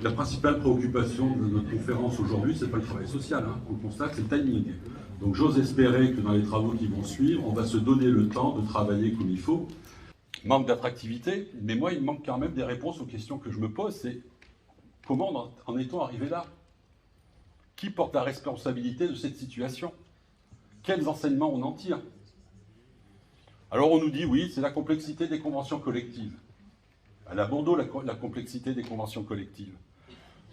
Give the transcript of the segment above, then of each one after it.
La principale préoccupation de notre conférence aujourd'hui, c'est pas le travail social, hein. On constate, c'est le timing. Donc j'ose espérer que dans les travaux qui vont suivre, on va se donner le temps de travailler comme il faut. Manque d'attractivité, mais moi, il manque quand même des réponses aux questions que je me pose, c'est comment en est-on arrivé là? Qui porte la responsabilité de cette situation? Quels enseignements on en tire? Alors on nous dit, oui, c'est la complexité des conventions collectives. Elle a bon dos la complexité des conventions collectives.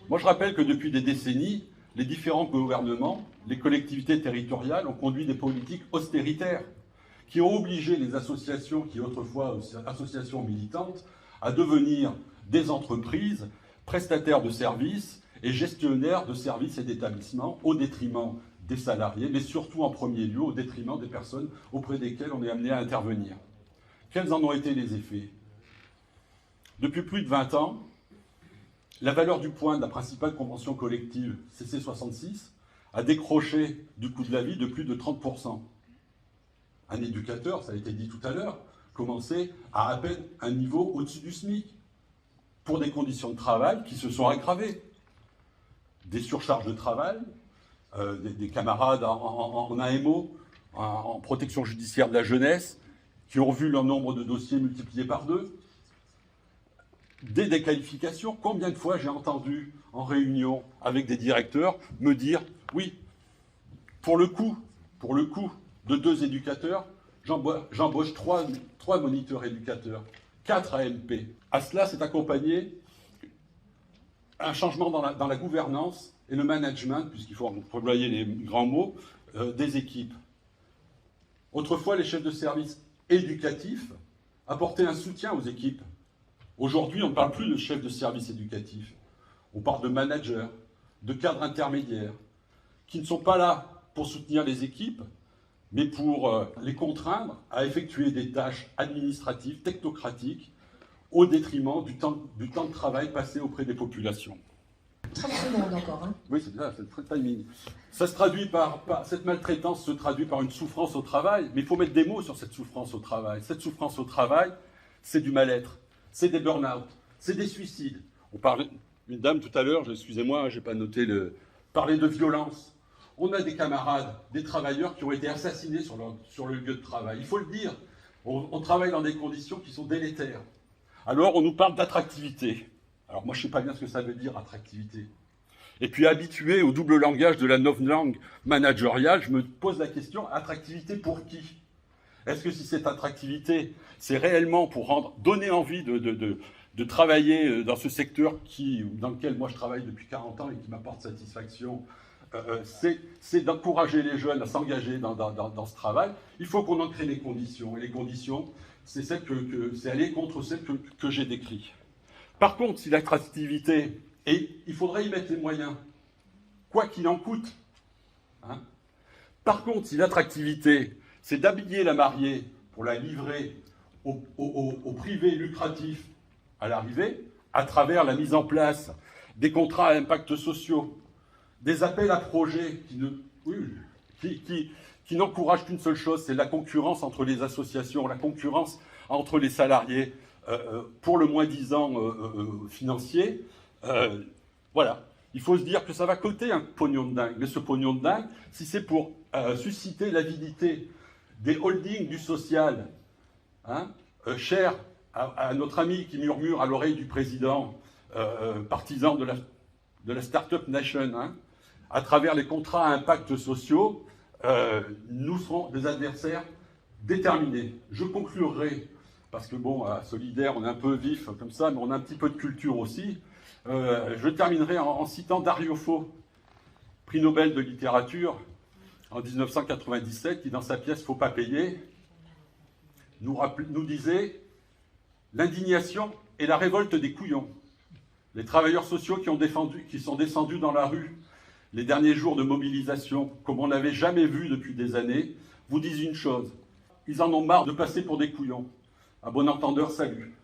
Moi je rappelle que depuis des décennies, les différents gouvernements, les collectivités territoriales ont conduit des politiques austéritaires qui ont obligé les associations, qui autrefois associations militantes, à devenir des entreprises, prestataires de services et gestionnaires de services et d'établissements au détriment des salariés, mais surtout en premier lieu au détriment des personnes auprès desquelles on est amené à intervenir. Quels en ont été les effets? Depuis plus de 20 ans, la valeur du point de la principale convention collective, CC66, a décroché du coût de la vie de plus de 30%. Un éducateur, ça a été dit tout à l'heure, commençait à peine un niveau au-dessus du SMIC, pour des conditions de travail qui se sont aggravées. Des surcharges de travail, des camarades en AMO, en protection judiciaire de la jeunesse, qui ont vu leur nombre de dossiers multiplié par 2. Des déqualifications. Combien de fois j'ai entendu en réunion avec des directeurs me dire « Oui, pour le coût de 2 éducateurs, j'embauche 3 moniteurs éducateurs, 4 AMP. » À cela s'est accompagné un changement dans la gouvernance et le management, puisqu'il faut employer les grands mots, des équipes. Autrefois, les chefs de service éducatifs apportaient un soutien aux équipes. Aujourd'hui, on ne parle plus de chefs de service éducatifs. On parle de managers, de cadres intermédiaires, qui ne sont pas là pour soutenir les équipes, mais pour les contraindre à effectuer des tâches administratives, technocratiques, au détriment du temps de travail passé auprès des populations. 30 secondes encore. Hein. Oui, c'est ça, c'est le timing. Ça se traduit cette maltraitance se traduit par une souffrance au travail, mais il faut mettre des mots sur cette souffrance au travail. Cette souffrance au travail, c'est du mal-être, c'est des burn-out, c'est des suicides. On parlait, une dame tout à l'heure, excusez-moi, je n'ai pas noté parlait de violence. On a des camarades, des travailleurs qui ont été assassinés sur le lieu de travail. Il faut le dire, on travaille dans des conditions qui sont délétères. Alors on nous parle d'attractivité. Alors moi je ne sais pas bien ce que ça veut dire, attractivité. Et puis habitué au double langage de la novlangue managériale, je me pose la question, attractivité pour qui? Est-ce que si cette attractivité, c'est réellement pour donner envie de travailler dans ce secteur dans lequel moi je travaille depuis 40 ans et qui m'apporte satisfaction, c'est d'encourager les jeunes à s'engager dans ce travail. Il faut qu'on en crée les conditions. Et les conditions, c'est aller contre celles que j'ai décrites. Par contre, si l'attractivité, et il faudrait y mettre les moyens, quoi qu'il en coûte. Hein. Par contre, si l'attractivité, c'est d'habiller la mariée pour la livrer au privé lucratif à l'arrivée, à travers la mise en place des contrats à impact sociaux, des appels à projets qui n'encouragent qu'une seule chose, c'est la concurrence entre les associations, la concurrence entre les salariés pour le moins-disant financier. Voilà. Il faut se dire que ça va coûter un pognon de dingue. Mais ce pognon de dingue, si c'est pour susciter l'avidité des holdings du social, hein, cher à notre ami qui murmure à l'oreille du président, partisan de la Startup Nation, hein, à travers les contrats à impact sociaux, nous serons des adversaires déterminés. Je conclurai, parce que bon, à Solidaire, on est un peu vif comme ça, mais on a un petit peu de culture aussi. Je terminerai en citant Dario Fo, prix Nobel de littérature en 1997, qui dans sa pièce « Faut pas payer » nous disait « L'indignation et la révolte des couillons. Les travailleurs sociaux qui sont descendus dans la rue les derniers jours de mobilisation, comme on n'avait jamais vu depuis des années, vous disent une chose. Ils en ont marre de passer pour des couillons. À bon entendeur, salut.